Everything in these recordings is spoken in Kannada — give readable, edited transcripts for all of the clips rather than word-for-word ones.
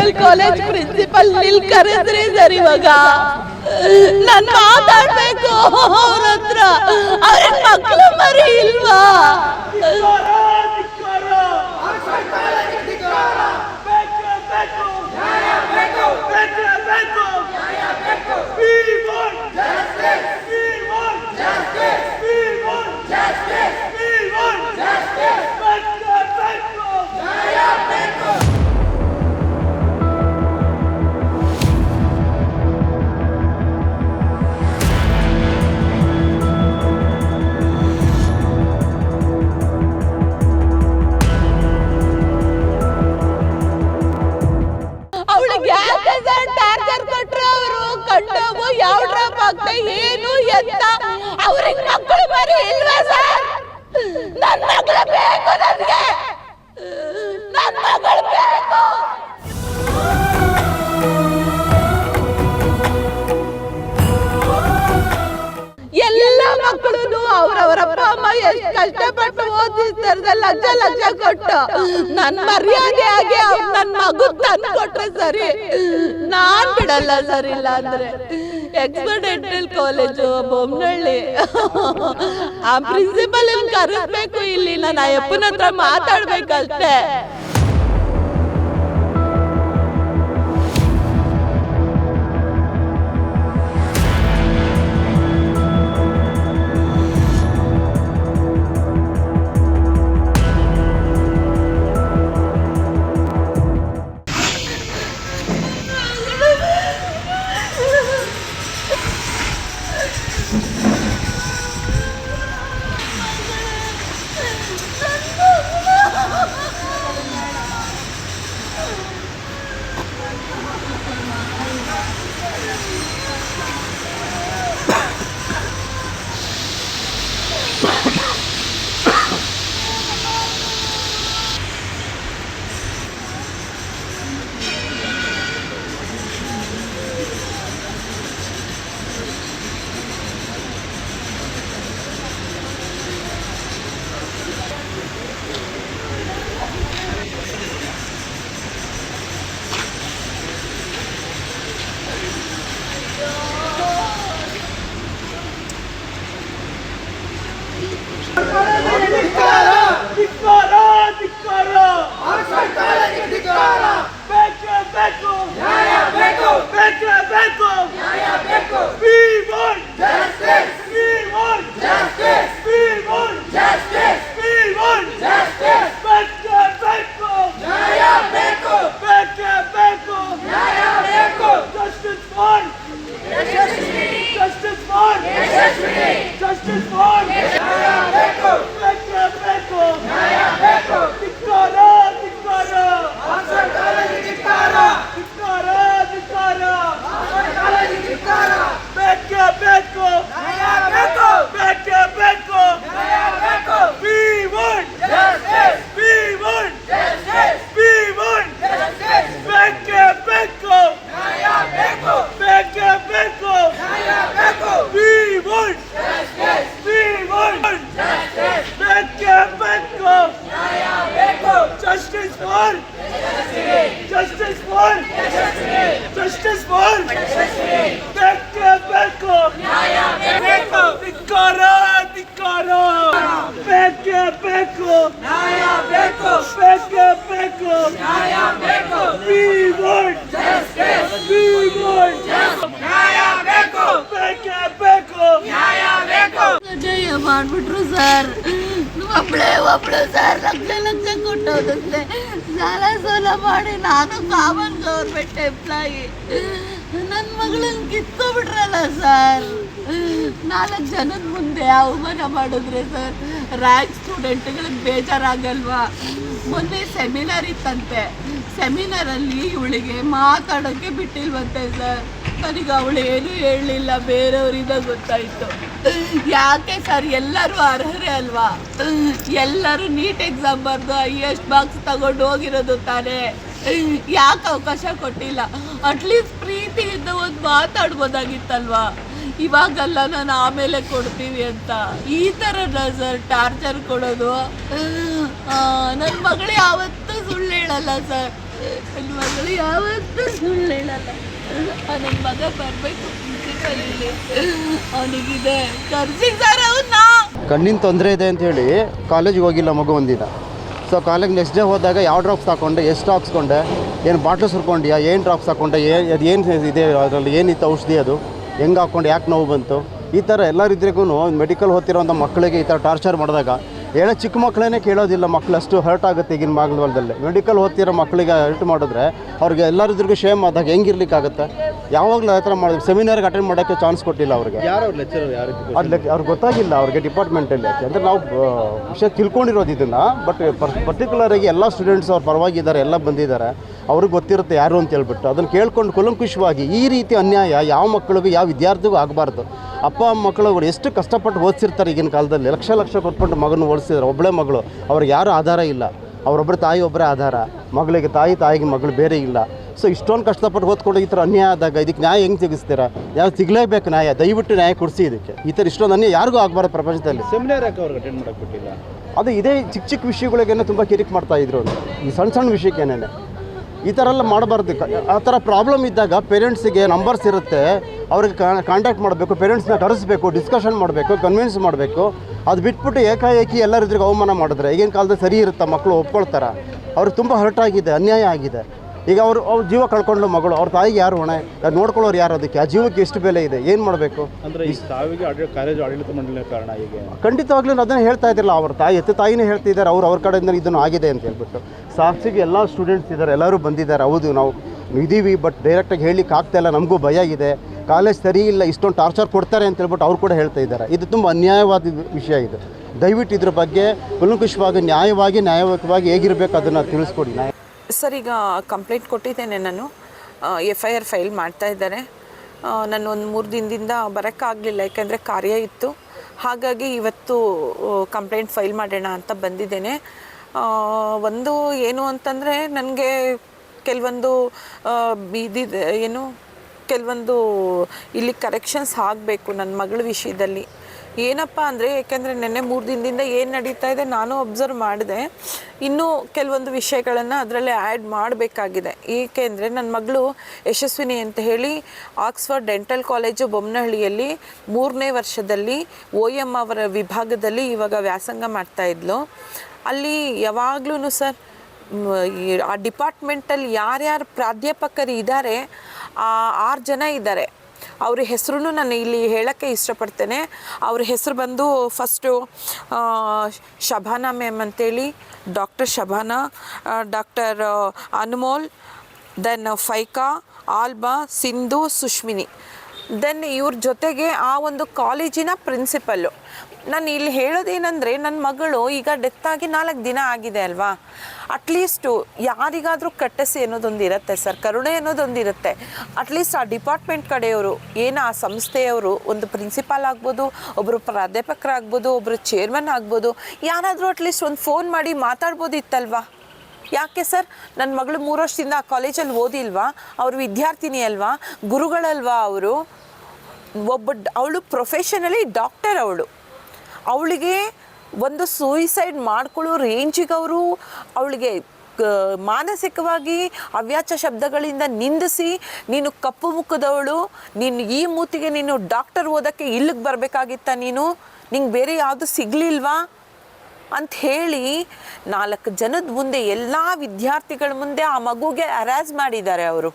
ಮೆಡಿಕಲ್ ಕಾಲೇಜ್ ಪ್ರಿನ್ಸಿಪಲ್ ನಿಲ್ ಕರೆದ್ರಿ ಸರ್ ಇವಾಗ ನಾನು ಮಾತಾಡ್ಬೇಕು ಅವ್ರ ಹತ್ರ. ಅವ್ರಿಗೆ ಮಕ್ಕಳು ಮರಿ ಇಲ್ವಾ? ಏನು ಎತ್ತ ಅವ್ರಿಗೆ ಮಕ್ಕಳು ಬರೀ ಇಲ್ವಾ ಸರ್? ನನ್ನ ಮಗಳು ಬೇಕು, ನನಗೆ ನನ್ನ ಮಗಳು ಬೇಕು. ಎಲ್ಲ ಮಕ್ಕಳು ಅವ್ರವರ ಅಪ್ಪ ಅಮ್ಮ ಎಷ್ಟು ಕಷ್ಟಪಟ್ಟು ಓದಿಸ್ತಾರೆ, ಲಕ್ಷ ಲಕ್ಷ ಕೊಟ್ಟು ನನ್ನ ಮರ್ಯಾದೆಯಾಗಿ ನನ್ನ ಮಗು ತಂದು ಕೊಟ್ರೆ ಸರಿ, ನಾನ್ ಬಿಡಲ್ಲ ಸರ್. ಇಲ್ಲ ಅಂದ್ರೆ ಎಕ್ಸ್ಪರ್ಡೆಂಟಲ್ ಕಾಲೇಜು ಬೊಮ್ಮನಹಳ್ಳಿ ಆ ಪ್ರಿನ್ಸಿಪಲ್ ಕರೆಸ್ಬೇಕು. ಇಲ್ಲಿ ನಾನು ಅಯ್ಯಪ್ಪನ ಹತ್ರ ಮಾತಾಡ್ಬೇಕಷ್ಟೇ. ಮಾಡ್ಬಿಟ್ರು ಸರ್. ಒಬ್ಳು ಸರ್ ಲಕ್ಷ ಲಕ್ಷ ಕೊಟ್ಟೋದಂತೆ ಸಾಲ ಮಾಡಿ ನಾನು ಕಾಮನ್ ಗೌರ್ಮೆಂಟ್ ಎಂಪ್ಲಾಯಿ. ನನ್ನ ಮಗಳನ್ನ ಕಿತ್ಕೊಬಿಟ್ರಲ್ಲ ಸರ್. 4 ಜನದ ಮುಂದೆ ಅವಮಾನ ಮಾಡಿದ್ರೆ ಸರ್ ರ್ಯಾಂಕ್ ಸ್ಟೂಡೆಂಟ್ಗಳಿಗೆ ಬೇಜಾರಾಗಲ್ವಾ? ಮೊನ್ನೆ ಸೆಮಿನಾರ್ ಇತ್ತಂತೆ, ಸೆಮಿನಾರಲ್ಲಿ ಇವಳಿಗೆ ಮಾತಾಡೋಕ್ಕೆ ಬಿಟ್ಟಿಲ್ವಂತೆ ಸರ್. ನನಗೆ ಅವಳು ಏನೂ ಹೇಳಲಿಲ್ಲ, ಬೇರೆಯವರಿಂದ ಗೊತ್ತಾಯಿತು. ಯಾಕೆ ಸರ್, ಎಲ್ಲರೂ ಅರ್ಹರೇ ಅಲ್ವಾ? ಎಲ್ಲರೂ ನೀಟ್ ಎಕ್ಸಾಮ್ ಬರೆದು ಹೈಯೆಸ್ಟ್ ಮಾರ್ಕ್ಸ್ ತಗೊಂಡು ಹೋಗಿರೋದು ತಾನೇ. ಯಾಕೆ ಅವಕಾಶ ಕೊಟ್ಟಿಲ್ಲ? ಅಟ್ಲೀಸ್ಟ್ ಪ್ರೀತಿಯಿಂದ ಒಂದು ಮಾತಾಡ್ಬೋದಾಗಿತ್ತಲ್ವಾ? ಇವಾಗಲ್ಲ ನಾನು ಆಮೇಲೆ ಕೊಡ್ತೀವಿ ಅಂತ ಈ ಥರನ ಸರ್ ಟಾರ್ಚರ್ ಕೊಡೋದು? ನನ್ನ ಮಗಳು ಯಾವತ್ತೂ ಸುಳ್ಳು ಹೇಳಲ್ಲ ಸರ್. ನನ್ನ ಮಗಳು ಯಾವತ್ತೂ ಸುಳ್ಳು ಹೇಳಲ್ಲ. ನನ್ನ ಮಗ ಬರಬೇಕು ಪ್ರಿನ್ಸಿಪಲಲ್ಲಿ, ಅವನಿಗಿದೆ ಕರ್ಸಿ ಸರ್ ಅವನ್ನ. ಕಣ್ಣಿನ ತೊಂದರೆ ಇದೆ ಅಂಥೇಳಿ ಕಾಲೇಜಿಗೆ ಹೋಗಿಲ್ಲ ಮಗು ಒಂದಿನ. ಸೊ ಕಾಲೇಜ್ ನೆಕ್ಸ್ಟ್ ಡೇ ಹೋದಾಗ ಯಾವ ಡ್ರಾಪ್ಸ್ ಹಾಕ್ಕೊಂಡೆ, ಎಷ್ಟು ಹಾಕ್ಸ್ಕೊಂಡೆ, ಏನು ಬಾಟ್ಲು ಸುರ್ಕೊಂಡ್ಯಾ, ಏನು ಡ್ರಾಪ್ಸ್ ಹಾಕ್ಕೊಂಡೆ, ಅದು ಏನು ಇದೆ ಅದರಲ್ಲಿ ಏನಿತ್ತು ಔಷಧಿ, ಅದು ಹೆಂಗೆ ಹಾಕ್ಕೊಂಡು ಯಾಕೆ ನೋವು ಬಂತು, ಈ ಥರ ಎಲ್ಲರಿದ್ರಿಗೂ ಮೆಡಿಕಲ್ ಓದ್ತಿರೋಂಥ ಮಕ್ಕಳಿಗೆ ಈ ಥರ ಟಾರ್ಚರ್ ಮಾಡಿದಾಗ ಹೇಳೋ ಚಿಕ್ಕ ಮಕ್ಕಳೇ ಕೇಳೋದಿಲ್ಲ. ಮಕ್ಕಳು ಅಷ್ಟು ಹರ್ಟ್ ಆಗುತ್ತೆ ಈಗಿನ ಮಾಗಲದಲ್ಲಿ. ಮೆಡಿಕಲ್ ಓದ್ತಿರೋ ಮಕ್ಕಳಿಗೆ ಹರ್ಟ್ ಮಾಡಿದ್ರೆ ಅವ್ರಿಗೆ ಎಲ್ಲರಿದ್ರಿಗೂ ಶೇಮ್ ಆದಾಗ ಹೆಂಗಿರ್ಲಿಕ್ಕಾಗುತ್ತೆ? ಯಾವಾಗಲೂ ಆ ಥರ ಮಾಡಿದ್ರು. ಸೆಮಿನಾರ್ಗೆ ಅಟೆಂಡ್ ಮಾಡೋಕ್ಕೆ ಚಾನ್ಸ್ ಕೊಟ್ಟಿಲ್ಲ ಅವ್ರಿಗೆ. ಯಾರು ಲೆಕ್ಚರರ್ ಯಾರು ಅವ್ರಿಗೆ ಗೊತ್ತಾಗಿಲ್ಲ ಅವ್ರಿಗೆ ಡಿಪಾರ್ಟ್ಮೆಂಟಲ್ಲಿ. ಅಂದರೆ ನಾವು ವಿಷಯ ತಿಳ್ಕೊಂಡಿರೋದು ಇದನ್ನು, ಬಟ್ ಪರ್ಟಿಕ್ಯುಲರಾಗಿ ಎಲ್ಲ ಸ್ಟೂಡೆಂಟ್ಸ್ ಅವ್ರು ಪರವಾಗಿದ್ದಾರೆ, ಎಲ್ಲ ಬಂದಿದ್ದಾರೆ, ಅವ್ರಿಗೆ ಗೊತ್ತಿರುತ್ತೆ ಯಾರು ಅಂತ ಹೇಳ್ಬಿಟ್ಟು ಅದನ್ನು ಕೇಳ್ಕೊಂಡು ಕುಲಂಕುಷವಾಗಿ ಈ ರೀತಿ ಅನ್ಯಾಯ ಯಾವ ಮಕ್ಕಳಿಗೂ ಯಾವ ವಿದ್ಯಾರ್ಥಿಗೂ ಆಗಬಾರ್ದು. ಅಪ್ಪ ಮಕ್ಕಳು ಎಷ್ಟು ಕಷ್ಟಪಟ್ಟು ಓದಿಸಿರ್ತಾರೆ ಈಗಿನ ಕಾಲದಲ್ಲಿ, ಲಕ್ಷ ಲಕ್ಷ ಕೊಟ್ಬಿಟ್ಟು ಮಗನ ಓದಿಸಿದ್ದಾರೆ. ಒಬ್ಬಳೇ ಮಗಳು, ಅವ್ರಿಗೆ ಯಾರೂ ಆಧಾರ ಇಲ್ಲ, ಅವರೊಬ್ಬರ ತಾಯಿ ಒಬ್ಬರೇ ಆಧಾರ, ಮಗಳಿಗೆ ತಾಯಿಗೆ ಮಗಳು ಬೇರೆ ಇಲ್ಲ. ಸೊ ಇಷ್ಟೊಂದು ಕಷ್ಟಪಟ್ಟು ಓದ್ಕೊಂಡು ಈ ಥರ ಅನ್ಯಾಯ ಆದಾಗ ಇದಕ್ಕೆ ನ್ಯಾಯ ಹೆಂಗೆ ಸಿಗಿಸ್ತೀರಾ? ಯಾವ ಸಿಗಲೇಬೇಕು ನ್ಯಾಯ, ದಯವಿಟ್ಟು ನ್ಯಾಯ ಕೊಡಿಸಿ ಇದಕ್ಕೆ. ಈ ಥರ ಇಷ್ಟೊಂದು ಅನ್ಯಾಯ ಯಾರಿಗೂ ಆಗಬಾರ್ದು ಪ್ರಪಂಚದಲ್ಲಿ. ಸೆಮಿನಾರ್ ಯಾಕೆ ಅವ್ರಿಗೆ ಅಟೆಂಡ್ ಮಾಡೋಕ್ಕೆ ಬಿಟ್ಟಿಲ್ಲ? ಅದು ಇದೇ ಚಿಕ್ಕ ಚಿಕ್ಕ ವಿಷಯಗಳಿಗೇನೆ ತುಂಬ ಕಿರಿಕ್ ಮಾಡ್ತಾಯಿದ್ರು ಅಂತ. ಈ ಸಣ್ಣ ಸಣ್ಣ ವಿಷಯಕ್ಕೇನೆ ಈ ಥರ ಎಲ್ಲ ಮಾಡಬಾರ್ದು. ಆ ಥರ ಪ್ರಾಬ್ಲಮ್ ಇದ್ದಾಗ ಪೇರೆಂಟ್ಸಿಗೆ ನಂಬರ್ಸ್ ಇರುತ್ತೆ, ಅವ್ರಿಗೆ ಕಾಂಟ್ಯಾಕ್ಟ್ ಮಾಡಬೇಕು, ಪೇರೆಂಟ್ಸ್ನ ಕರೆಸಬೇಕು, ಡಿಸ್ಕಷನ್ ಮಾಡಬೇಕು, ಕನ್ವಿನ್ಸ್ ಮಾಡಬೇಕು. ಅದು ಬಿಟ್ಬಿಟ್ಟು ಏಕಾಏಕಿ ಎಲ್ಲರಿದ್ರಿಗೆ ಅವಮಾನ ಮಾಡಿದ್ರೆ ಈಗಿನ ಕಾಲದಲ್ಲಿ ಸರಿ ಇರುತ್ತಾ? ಮಕ್ಕಳು ಒಪ್ಕೊಳ್ತಾರೆ? ಅವ್ರಿಗೆ ತುಂಬ ಹರ್ಟ್ ಆಗಿದೆ, ಅನ್ಯಾಯ ಆಗಿದೆ. ಈಗ ಅವ್ರ ಜೀವ ಕಳ್ಕೊಂಡು ಮಗಳು, ಅವ್ರ ತಾಯಿಗೆ ಯಾರು ಹೊಣೆ? ನೋಡ್ಕೊಳ್ಳೋರು ಯಾರು? ಅದಕ್ಕೆ ಆ ಜೀವಕ್ಕೆ ಎಷ್ಟು ಬೆಲೆ ಇದೆ? ಏನು ಮಾಡಬೇಕು? ಅಂದರೆ ಈ ಸಾವಿಗೆ ಕಾಲೇಜು ಆಡಳಿತ ಮಂಡಳಿ ಕಾರಣ ಈಗ ಖಂಡಿತವಾಗ್ಲೂ ಅದನ್ನು ಹೇಳ್ತಾ ಇದ್ದಿಲ್ಲ. ಅವ್ರ ತಾಯಿನೇ ಹೇಳ್ತಿದ್ದಾರೆ ಅವ್ರ ಕಡೆಯಿಂದ ಇದನ್ನು ಆಗಿದೆ ಅಂತ ಹೇಳ್ಬಿಟ್ಟು. ಸಾಕ್ಷಿಗೆ ಎಲ್ಲ ಸ್ಟೂಡೆಂಟ್ಸ್ ಇದ್ದಾರೆ, ಎಲ್ಲರೂ ಬಂದಿದ್ದಾರೆ. ಹೌದು ನಾವು ಇದ್ದೀವಿ, ಬಟ್ ಡೈರೆಕ್ಟಾಗಿ ಹೇಳಲಿಕ್ಕೆ ಆಗ್ತಾಯಿಲ್ಲ, ನಮಗೂ ಭಯ ಇದೆ, ಕಾಲೇಜ್ ಸರಿ ಇಲ್ಲ, ಇಷ್ಟೊಂದು ಟಾರ್ಚರ್ ಕೊಡ್ತಾರೆ ಅಂತ ಹೇಳ್ಬಿಟ್ಟು ಅವ್ರು ಕೂಡ ಹೇಳ್ತಾ ಇದ್ದಾರೆ. ಇದು ತುಂಬ ಅನ್ಯಾಯವಾದ ವಿಷಯ ಇದು. ದಯವಿಟ್ಟು ಇದ್ರ ಬಗ್ಗೆ ಕುಲಂಕುಷವಾಗಿ ನ್ಯಾಯವಾಗಿ ಹೇಗಿರಬೇಕು ಅದನ್ನು ತಿಳಿಸ್ಕೊಡಿ. ಸರ್, ಈಗ ಕಂಪ್ಲೇಂಟ್ ಕೊಟ್ಟಿದ್ದೇನೆ ನಾನು. FIR ಫೈಲ್ ಮಾಡ್ತಾ ಇದ್ದಾರೆ. ನಾನು ಒಂದು 3 ದಿನದಿಂದ ಬರೋಕ್ಕಾಗಲಿಲ್ಲ, ಯಾಕೆಂದರೆ ಕಾರ್ಯ ಇತ್ತು. ಹಾಗಾಗಿ ಇವತ್ತು ಕಂಪ್ಲೇಂಟ್ ಫೈಲ್ ಮಾಡೋಣ ಅಂತ ಬಂದಿದ್ದೇನೆ. ಒಂದು ಏನು ಅಂತಂದರೆ ನನಗೆ ಕೆಲವೊಂದು ಕೆಲವೊಂದು ಇಲ್ಲಿ ಕರೆಕ್ಷನ್ಸ್ ಆಗಬೇಕು ನನ್ನ ಮಗಳ ವಿಷಯದಲ್ಲಿ. ಏನಪ್ಪ ಅಂದರೆ, ಏಕೆಂದರೆ ನೆನ್ನೆ 3 ದಿನದಿಂದ ಏನು ನಡೀತಾ ಇದೆ ನಾನು ಅಬ್ಸರ್ವ್ ಮಾಡಿದೆ. ಇನ್ನೂ ಕೆಲವೊಂದು ವಿಷಯಗಳನ್ನು ಅದರಲ್ಲೇ ಆ್ಯಡ್ ಮಾಡಬೇಕಾಗಿದೆ. ಏಕೆಂದರೆ ನನ್ನ ಮಗಳು ಯಶಸ್ವಿನಿ ಅಂತ ಹೇಳಿ ಆಕ್ಸ್ಫರ್ಡ್ ಡೆಂಟಲ್ ಕಾಲೇಜು ಬೊಮ್ಮನಹಳ್ಳಿಯಲ್ಲಿ 3ನೇ ವರ್ಷದಲ್ಲಿ OM ಅವರ ವಿಭಾಗದಲ್ಲಿ ಇವಾಗ ವ್ಯಾಸಂಗ ಮಾಡ್ತಾಯಿದ್ಲು. ಅಲ್ಲಿ ಯಾವಾಗಲೂ ಸರ್ ಆ ಡಿಪಾರ್ಟ್ಮೆಂಟಲ್ಲಿ ಯಾರ್ಯಾರು ಪ್ರಾಧ್ಯಾಪಕರು ಇದ್ದಾರೆ 6 ಜನ ಇದ್ದಾರೆ. ಅವ್ರ ಹೆಸರು ನಾನು ಇಲ್ಲಿ ಹೇಳೋಕ್ಕೆ ಇಷ್ಟಪಡ್ತೇನೆ. ಅವ್ರ ಹೆಸರು ಬಂದು ಫಸ್ಟು ಶಬಾನಾ ಮ್ಯಾಮ್ ಅಂತೇಳಿ, doctor Shabana, doctor Anmol, then Faika, Alba, Sindhu, Sushmini. Then ಇವ್ರ ಜೊತೆಗೆ ಆ ಒಂದು ಕಾಲೇಜಿನ ಪ್ರಿನ್ಸಿಪಲ್ಲು. ನಾನು ಇಲ್ಲಿ ಹೇಳೋದೇನೆಂದರೆ, ನನ್ನ ಮಗಳು ಈಗ ಡೆತ್ತಾಗಿ 4 ದಿನ ಆಗಿದೆ ಅಲ್ವಾ. ಅಟ್ಲೀಸ್ಟು ಯಾರಿಗಾದರೂ ಕಟ್ಟಸಿ ಅನ್ನೋದೊಂದು ಇರುತ್ತೆ ಸರ್, ಕರುಣೆ ಅನ್ನೋದೊಂದಿರುತ್ತೆ. ಅಟ್ಲೀಸ್ಟ್ ಆ ಡಿಪಾರ್ಟ್ಮೆಂಟ್ ಕಡೆಯವರು, ಏನು ಆ ಸಂಸ್ಥೆಯವರು, ಒಂದು ಪ್ರಿನ್ಸಿಪಾಲ್ ಆಗ್ಬೋದು, ಒಬ್ಬರು ಪ್ರಾಧ್ಯಾಪಕರಾಗ್ಬೋದು, ಒಬ್ಬರು ಚೇರ್ಮನ್ ಆಗ್ಬೋದು, ಯಾರಾದರೂ ಅಟ್ಲೀಸ್ಟ್ ಒಂದು ಫೋನ್ ಮಾಡಿ ಮಾತಾಡ್ಬೋದಿತ್ತಲ್ವಾ? ಯಾಕೆ ಸರ್? ನನ್ನ ಮಗಳು 3 ವರ್ಷದಿಂದ ಆ ಕಾಲೇಜಲ್ಲಿ ಓದಿಲ್ವಾ? ಅವರು ವಿದ್ಯಾರ್ಥಿನಿ ಅಲ್ವಾ? ಗುರುಗಳಲ್ವಾ ಅವರು? ಅವಳು ಪ್ರೊಫೆಷನಲಿ ಡಾಕ್ಟರ್. ಅವಳಿಗೆ ಒಂದು ಸೂಯಿಸೈಡ್ ಮಾಡ್ಕೊಳ್ಳೋ ರೇಂಜಿಗೆ ಅವಳಿಗೆ ಮಾನಸಿಕವಾಗಿ ಅವ್ಯಾಚ ಶಬ್ದಗಳಿಂದ ನಿಂದಿಸಿ, ನೀನು ಕಪ್ಪು ಮುಖದವಳು, ನೀನು ಈ ಮೂತಿಗೆ ನೀನು ಡಾಕ್ಟರ್ ಓದೋಕ್ಕೆ ಇಲ್ಲಿಗೆ ಬರಬೇಕಾಗಿತ್ತ, ನಿಂಗೆ ಬೇರೆ ಯಾವುದು ಸಿಗಲಿಲ್ವಾ ಅಂತ ಹೇಳಿ 4 ಜನದ ಮುಂದೆ, ಎಲ್ಲ ವಿದ್ಯಾರ್ಥಿಗಳ ಮುಂದೆ ಆ ಮಗುಗೆ ಹರಾಜ್ ಮಾಡಿದ್ದಾರೆ ಅವರು.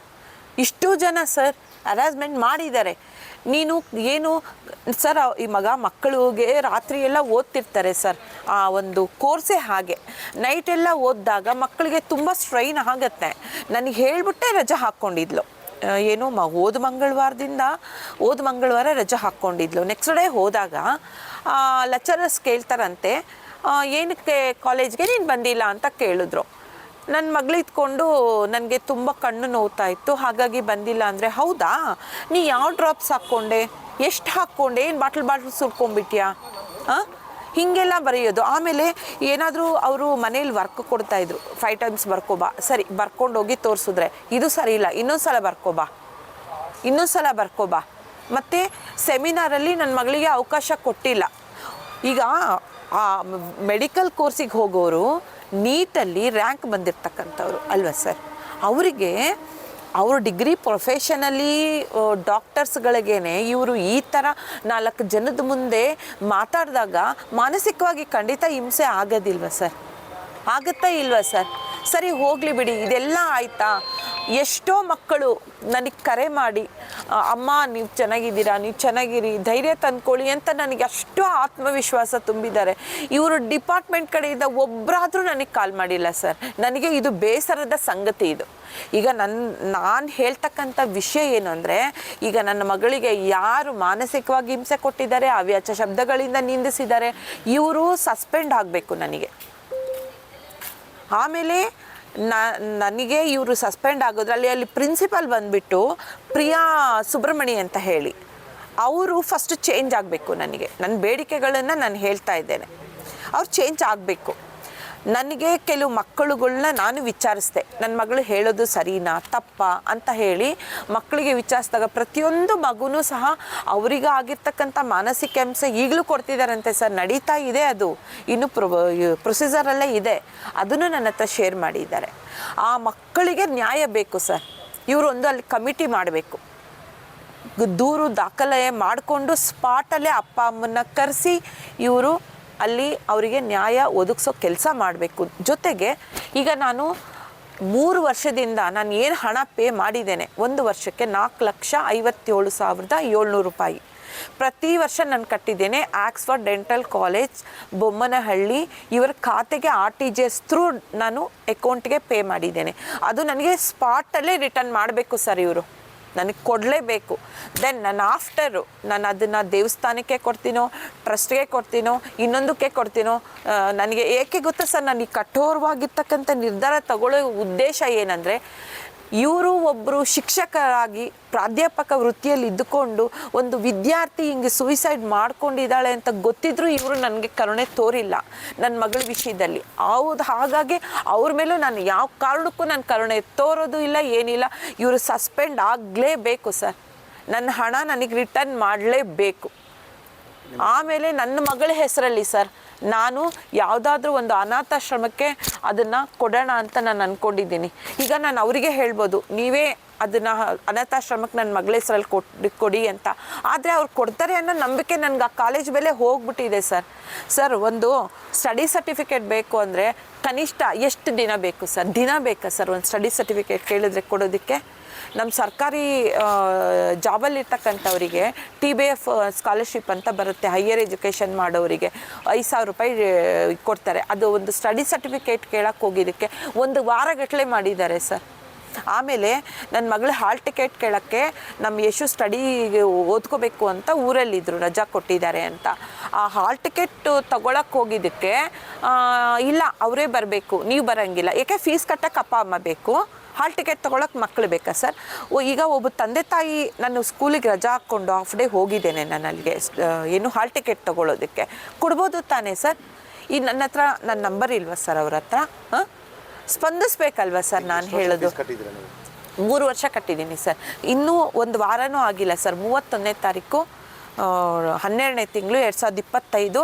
ಇಷ್ಟು ಜನ ಸರ್ ಹರಾಸ್ಮೆಂಟ್ ಮಾಡಿದ್ದಾರೆ. ನೀನು ಏನು ಸರ್, ಈ ಮಕ್ಕಳಿಗೆ ರಾತ್ರಿ ಎಲ್ಲ ಓದ್ತಿರ್ತಾರೆ ಸರ್, ಆ ಒಂದು ಕೋರ್ಸೇ ಹಾಗೆ. ನೈಟೆಲ್ಲ ಓದಿದಾಗ ಮಕ್ಕಳಿಗೆ ತುಂಬ ಸ್ಟ್ರೈನ್ ಆಗುತ್ತೆ. ನನಗೆ ಹೇಳಿಬಿಟ್ಟೆ ರಜೆ ಹಾಕ್ಕೊಂಡಿದ್ಲು. ಏನು ಹೋದ ಮಂಗಳವಾರ ರಜೆ ಹಾಕ್ಕೊಂಡಿದ್ಲು. ನೆಕ್ಸ್ಟ್ ಡೇ ಹೋದಾಗ ಲೆಕ್ಚರರ್ಸ್ ಕೇಳ್ತಾರಂತೆ, ಏನಕ್ಕೆ ಕಾಲೇಜ್ಗೆ ನೀನು ಬಂದಿಲ್ಲ ಅಂತ ಕೇಳಿದ್ರು. ನನ್ನ ಮಗಳಿದ್ಕೊಂಡು ನನಗೆ ತುಂಬ ಕಣ್ಣು ನೋವ್ತಾ ಇತ್ತು, ಹಾಗಾಗಿ ಬಂದಿಲ್ಲ ಅಂದರೆ, ಹೌದಾ, ನೀ ಯಾವ ಡ್ರಾಪ್ಸ್ ಹಾಕ್ಕೊಂಡೆ, ಎಷ್ಟು ಹಾಕ್ಕೊಂಡೆ, ಏನು ಬಾಟ್ಲ್ ಸುರ್ಕೊಂಡ್ಬಿಟ್ಯಾ? ಹೀಗೆಲ್ಲ ಬರೆಯೋದು. ಆಮೇಲೆ ಏನಾದರೂ ಅವರು ಮನೇಲಿ ವರ್ಕ್ ಕೊಡ್ತಾಯಿದ್ರು, 5 ಟೈಮ್ಸ್ ಬರ್ಕೋಬಾ, ಸರಿ ಬರ್ಕೊಂಡೋಗಿ ತೋರಿಸಿದ್ರೆ ಇದು ಸರಿ ಇಲ್ಲ, ಇನ್ನೊಂದು ಸಲ ಬರ್ಕೋಬಾ. ಮತ್ತು ಸೆಮಿನಾರಲ್ಲಿ ನನ್ನ ಮಗಳಿಗೆ ಅವಕಾಶ ಕೊಟ್ಟಿಲ್ಲ. ಈಗ ಆ ಮೆಡಿಕಲ್ ಕೋರ್ಸಿಗೆ ಹೋಗೋರು ನೀಟಲ್ಲಿ ರ್ಯಾಂಕ್ ಬಂದಿರ್ತಕ್ಕಂಥವ್ರು ಅಲ್ವಾ ಸರ್, ಅವರಿಗೆ ಅವರು ಡಿಗ್ರಿ ಪ್ರೊಫೆಷನಲಿ ಡಾಕ್ಟರ್ಸ್ಗಳಿಗೇನೆ ಇವರು ಈ ಥರ 4 ಜನದ ಮುಂದೆ ಮಾತಾಡಿದಾಗ ಮಾನಸಿಕವಾಗಿ ಖಂಡಿತ ಹಿಂಸೆ ಆಗೋದಿಲ್ವ ಸರ್? ಆಗುತ್ತಾ ಇಲ್ವಾ ಸರ್? ಸರಿ ಹೋಗಲಿ ಬಿಡಿ, ಇದೆಲ್ಲ ಆಯಿತಾ? ಎಷ್ಟೋ ಮಕ್ಕಳು ನನಗೆ ಕರೆ ಮಾಡಿ ಅಮ್ಮ ನೀವು ಚೆನ್ನಾಗಿದ್ದೀರಾ, ನೀವು ಚೆನ್ನಾಗಿರಿ, ಧೈರ್ಯ ತಂದ್ಕೊಳ್ಳಿ ಅಂತ ನನಗೆ ಅಷ್ಟು ಆತ್ಮವಿಶ್ವಾಸ ತುಂಬಿದ್ದಾರೆ. ಇವರು ಡಿಪಾರ್ಟ್ಮೆಂಟ್ ಕಡೆಯಿಂದ ಒಬ್ಬರಾದರೂ ನನಗೆ ಕಾಲ್ ಮಾಡಿಲ್ಲ ಸರ್. ನನಗೆ ಇದು ಬೇಸರದ ಸಂಗತಿ. ಇದು ಈಗ ನಾನು ಹೇಳ್ತಕ್ಕಂಥ ವಿಷಯ ಏನು ಅಂದರೆ, ಈಗ ನನ್ನ ಮಗಳಿಗೆ ಯಾರು ಮಾನಸಿಕವಾಗಿ ಹಿಂಸೆ ಕೊಟ್ಟಿದ್ದಾರೆ, ಅವ್ಯಾಚ ಶಬ್ದಗಳಿಂದ ನಿಂದಿಸಿದ್ದಾರೆ, ಇವರು ಸಸ್ಪೆಂಡ್ ಆಗಬೇಕು ನನಗೆ. ಆಮೇಲೆ ನನಗೆ ಇವರು ಸಸ್ಪೆಂಡ್ ಆಗೋದ್ರಲ್ಲಿ ಅಲ್ಲಿ ಪ್ರಿನ್ಸಿಪಲ್ ಬಂದುಬಿಟ್ಟು ಪ್ರಿಯಾ ಸುಬ್ರಹ್ಮಣಿ ಅಂತ ಹೇಳಿ, ಅವರು ಫಸ್ಟ್ ಚೇಂಜ್ ಆಗಬೇಕು. ನನಗೆ ನನ್ನ ಬೇಡಿಕೆಗಳನ್ನು ನಾನು ಹೇಳ್ತಾ ಇದ್ದೇನೆ, ಅವ್ರು ಚೇಂಜ್ ಆಗಬೇಕು. ನನಗೆ ಕೆಲವು ಮಕ್ಕಳುಗಳನ್ನ ನಾನು ವಿಚಾರಿಸಿದೆ, ನನ್ನ ಮಗಳು ಹೇಳೋದು ಸರಿನಾ ತಪ್ಪಾ ಅಂತ ಹೇಳಿ ಮಕ್ಕಳಿಗೆ ವಿಚಾರಿಸಿದಾಗ ಪ್ರತಿಯೊಂದು ಮಗುನೂ ಸಹ ಅವರಿಗೆ ಆಗಿರ್ತಕ್ಕಂಥ ಮಾನಸಿಕ ಹಿಂಸೆ ಈಗಲೂ ಕೊಡ್ತಿದ್ದಾರಂತೆ ಸರ್. ನಡೀತಾ ಇದೆ, ಅದು ಇನ್ನೂ ಪ್ರೊಸೀಜರಲ್ಲೇ ಇದೆ. ಅದನ್ನು ನನ್ನ ಹತ್ರ ಶೇರ್ ಮಾಡಿದ್ದಾರೆ. ಆ ಮಕ್ಕಳಿಗೆ ನ್ಯಾಯ ಬೇಕು ಸರ್. ಇವರು ಒಂದು ಅಲ್ಲಿ ಕಮಿಟಿ ಮಾಡಬೇಕು, ದೂರು ದಾಖಲೆ ಮಾಡಿಕೊಂಡು ಸ್ಪಾಟಲ್ಲೇ ಅಪ್ಪ ಅಮ್ಮನ್ನ ಕರೆಸಿ ಇವರು ಅಲ್ಲಿ ಅವರಿಗೆ ನ್ಯಾಯ ಒದಗಿಸೋ ಕೆಲಸ ಮಾಡಬೇಕು. ಜೊತೆಗೆ ಈಗ ನಾನು 3 ವರ್ಷದಿಂದ ನಾನು ಏನು ಹಣ ಪೇ ಮಾಡಿದ್ದೇನೆ, 1 ವರ್ಷಕ್ಕೆ 4,57,700 ರೂಪಾಯಿ ಪ್ರತಿ ವರ್ಷ ನಾನು ಕಟ್ಟಿದ್ದೇನೆ. ಆಕ್ಸ್ಫರ್ಡ್ ಡೆಂಟಲ್ ಕಾಲೇಜ್ ಬೊಮ್ಮನಹಳ್ಳಿ ಇವರ ಖಾತೆಗೆ RTGS ಥ್ರೂ ನಾನು ಅಕೌಂಟ್ಗೆ ಪೇ ಮಾಡಿದ್ದೇನೆ. ಅದು ನನಗೆ ಸ್ಪಾಟಲ್ಲೇ ರಿಟರ್ನ್ ಮಾಡಬೇಕು ಸರ್. ಇವರು ನನಗೆ ಕೊಡಲೇಬೇಕು. ದೆನ್ ನಾನು ಆಫ್ಟರು ನಾನು ಅದನ್ನು ದೇವಸ್ಥಾನಕ್ಕೆ ಕೊಡ್ತೀನೋ, ಟ್ರಸ್ಟ್ಗೆ ಕೊಡ್ತೀನೋ, ಇನ್ನೊಂದಕ್ಕೆ ಕೊಡ್ತೀನೋ, ನನಗೆ ಏಕೆ ಗೊತ್ತಾ ಸರ್, ನನಗೆ ಕಠೋರವಾಗಿರ್ತಕ್ಕಂಥ ನಿರ್ಧಾರ ತಗೊಳ್ಳೋ ಉದ್ದೇಶ ಏನಂದರೆ, ಇವರು ಒಬ್ಬರು ಶಿಕ್ಷಕರಾಗಿ ಪ್ರಾಧ್ಯಾಪಕ ವೃತ್ತಿಯಲ್ಲಿ ಇದ್ದುಕೊಂಡು ಒಂದು ವಿದ್ಯಾರ್ಥಿ ಹಿಂಗೆ ಸೂಯಿಸೈಡ್ ಮಾಡ್ಕೊಂಡಿದ್ದಾಳೆ ಅಂತ ಗೊತ್ತಿದ್ರೂ ಇವರು ನನಗೆ ಕರುಣೆ ತೋರಿಲ್ಲ ನನ್ನ ಮಗಳ ವಿಷಯದಲ್ಲಿ. ಹೌದು, ಹಾಗಾಗಿ ಅವ್ರ ಮೇಲೂ ನಾನು ಯಾವ ಕಾರಣಕ್ಕೂ ನಾನು ಕರುಣೆ ತೋರೋದು ಇಲ್ಲ, ಏನಿಲ್ಲ. ಇವರು ಸಸ್ಪೆಂಡ್ ಆಗಲೇಬೇಕು ಸರ್. ನನ್ನ ಹಣ ನನಗೆ ರಿಟರ್ನ್ ಮಾಡಲೇಬೇಕು. ಆಮೇಲೆ ನನ್ನ ಮಗಳ ಹೆಸರಲ್ಲಿ ಸರ್ ನಾನು ಯಾವುದಾದ್ರೂ ಒಂದು ಅನಾಥಾಶ್ರಮಕ್ಕೆ ಅದನ್ನು ಕೊಡೋಣ ಅಂತ ನಾನು ಅಂದ್ಕೊಂಡಿದ್ದೀನಿ. ಈಗ ನಾನು ಅವರಿಗೆ ಹೇಳ್ಬೋದು, ನೀವೇ ಅದನ್ನು ಅನಾಥಾಶ್ರಮಕ್ಕೆ ನನ್ನ ಮಗಳ ಹೆಸರಲ್ಲಿ ಕೊಡಿ ಅಂತ. ಆದರೆ ಅವ್ರು ಕೊಡ್ತಾರೆ ಅನ್ನೋ ನಂಬಿಕೆ ನನಗೆ ಆ ಕಾಲೇಜ್ ಬೆಲೆ ಹೋಗ್ಬಿಟ್ಟಿದೆ ಸರ್. ಸರ್, ಒಂದು ಸ್ಟಡಿ ಸರ್ಟಿಫಿಕೇಟ್ ಬೇಕು ಅಂದರೆ ಕನಿಷ್ಠ ಎಷ್ಟು ದಿನ ಬೇಕು ಸರ್? ದಿನ ಬೇಕಾ ಸರ್ ಒಂದು ಸ್ಟಡಿ ಸರ್ಟಿಫಿಕೇಟ್ ಕೇಳಿದ್ರೆ ಕೊಡೋದಕ್ಕೆ? ನಮ್ಮ ಸರ್ಕಾರಿ ಜಾಬಲ್ಲಿರ್ತಕ್ಕಂಥವರಿಗೆ TBF ಸ್ಕಾಲರ್ಶಿಪ್ ಅಂತ ಬರುತ್ತೆ, ಹೈಯರ್ ಎಜುಕೇಷನ್ ಮಾಡೋರಿಗೆ 5,000 ರೂಪಾಯಿ ಕೊಡ್ತಾರೆ. ಅದು ಒಂದು ಸ್ಟಡಿ ಸರ್ಟಿಫಿಕೇಟ್ ಕೇಳಕ್ಕೆ ಹೋಗಿದ್ದಕ್ಕೆ 1 ವಾರಗಟ್ಟಲೆ ಮಾಡಿದ್ದಾರೆ ಸರ್. ಆಮೇಲೆ ನನ್ನ ಮಗಳು ಹಾಲ್ ಟಿಕೆಟ್ ಕೇಳೋಕ್ಕೆ ನಮ್ಮ ಯಶು ಸ್ಟಡಿಗೆ ಓದ್ಕೋಬೇಕು ಅಂತ ಊರಲ್ಲಿದ್ದರು, ರಜಾ ಕೊಟ್ಟಿದ್ದಾರೆ ಅಂತ. ಆ ಹಾಲ್ ಟಿಕೆಟ್ ತೊಗೊಳಕ್ಕೆ ಹೋಗಿದ್ದಕ್ಕೆ ಇಲ್ಲ ಅವರೇ ಬರಬೇಕು, ನೀವು ಬರೋಂಗಿಲ್ಲ, ಏಕೆ ಫೀಸ್ ಕಟ್ಟಕ್ಕೆ ಅಪ್ಪ ಅಮ್ಮ ಬೇಕು, ಹಾಲ್ ಟಿಕೆಟ್ ತೊಗೊಳಕ್ಕೆ ಮಕ್ಕಳು ಬೇಕಾ ಸರ್? ಈಗ ಒಬ್ಬ ತಂದೆ ತಾಯಿ ನಾನು ಸ್ಕೂಲಿಗೆ ರಜಾ ಹಾಕ್ಕೊಂಡು ಹಾಫ್ ಡೇ ಹೋಗಿದ್ದೇನೆ, ನಾನು ಅಲ್ಲಿಗೆ ಏನು ಹಾಲ್ ಟಿಕೆಟ್ ತೊಗೊಳೋದಕ್ಕೆ ಕೊಡ್ಬೋದು ತಾನೇ ಸರ್? ಈ ನನ್ನ ಹತ್ರ ನನ್ನ ನಂಬರ್ ಇಲ್ವಾ ಸರ್ ಅವ್ರ ಹತ್ರ? ಸ್ಪಂದಿಸ್ಬೇಕಲ್ವ ಸರ್ ನಾನು ಹೇಳೋದು. 3 ವರ್ಷ ಕಟ್ಟಿದ್ದೀನಿ ಸರ್. ಇನ್ನೂ 1 ವಾರನೂ ಆಗಿಲ್ಲ ಸರ್. 31ನೇ ತಾರೀಕು 12ನೇ ತಿಂಗಳು 2025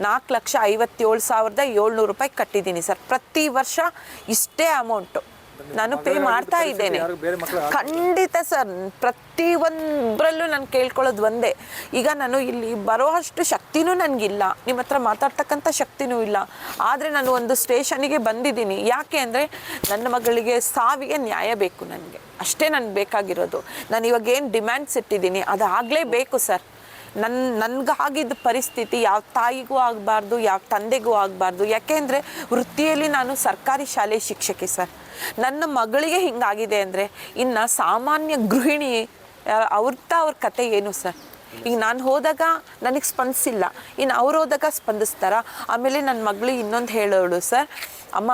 4,57,700 ರೂಪಾಯಿ ಕಟ್ಟಿದ್ದೀನಿ ಸರ್. ಪ್ರತಿ ವರ್ಷ ಇಷ್ಟೇ ಅಮೌಂಟು ನಾನು ಪೇ ಮಾಡ್ತಾ ಇದ್ದೇನೆ. ಖಂಡಿತ ಸರ್, ಪ್ರತಿಯೊಬ್ಬರಲ್ಲೂ ನಾನು ಕೇಳ್ಕೊಳ್ಳೋದು ಒಂದೇ, ಈಗ ನಾನು ಇಲ್ಲಿ ಬರೋ ಅಷ್ಟು ಶಕ್ತಿನೂ ನನಗಿಲ್ಲ, ನಿಮ್ಮ ಹತ್ರ ಮಾತಾಡ್ತಕ್ಕಂಥ ಶಕ್ತಿನೂ ಇಲ್ಲ. ಆದರೆ ನಾನು ಒಂದು ಸ್ಟೇಷನಿಗೆ ಬಂದಿದ್ದೀನಿ. ಯಾಕೆ ಅಂದರೆ ನನ್ನ ಮಗಳಿಗೆ ಸಾವಿಗೆ ನ್ಯಾಯ ಬೇಕು ನನಗೆ, ಅಷ್ಟೇ ನನಗೆ ಬೇಕಾಗಿರೋದು. ನಾನು ಇವಾಗ ಏನು ಡಿಮ್ಯಾಂಡ್ಸ್ ಇಟ್ಟಿದ್ದೀನಿ ಅದು ಆಗಲೇಬೇಕು ಸರ್. ನನಗಾಗಿದ್ದ ಪರಿಸ್ಥಿತಿ ಯಾವ ತಾಯಿಗೂ ಆಗಬಾರ್ದು, ಯಾವ ತಂದೆಗೂ ಆಗಬಾರ್ದು. ಯಾಕೆಂದರೆ ವೃತ್ತಿಯಲ್ಲಿ ನಾನು ಸರ್ಕಾರಿ ಶಾಲೆ ಶಿಕ್ಷಕಿ ಸರ್. ನನ್ನ ಮಗಳಿಗೆ ಹಿಂಗಾಗಿದೆ ಅಂದರೆ ಇನ್ನು ಸಾಮಾನ್ಯ ಗೃಹಿಣಿ ಅವ್ರ ಕತೆ ಏನು ಸರ್? ಈಗ ನಾನು ಹೋದಾಗ ನನಗೆ ಸ್ಪಂದಿಸಿಲ್ಲ, ಇನ್ನು ಅವ್ರು ಹೋದಾಗ ಸ್ಪಂದಿಸ್ತಾರ? ಆಮೇಲೆ ನನ್ನ ಮಗಳು ಇನ್ನೊಂದು ಹೇಳೋಳು ಸರ್, ಅಮ್ಮ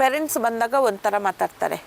ಪೇರೆಂಟ್ಸ್ ಬಂದಾಗ ಒಂಥರ ಮಾತಾಡ್ತಾರೆ,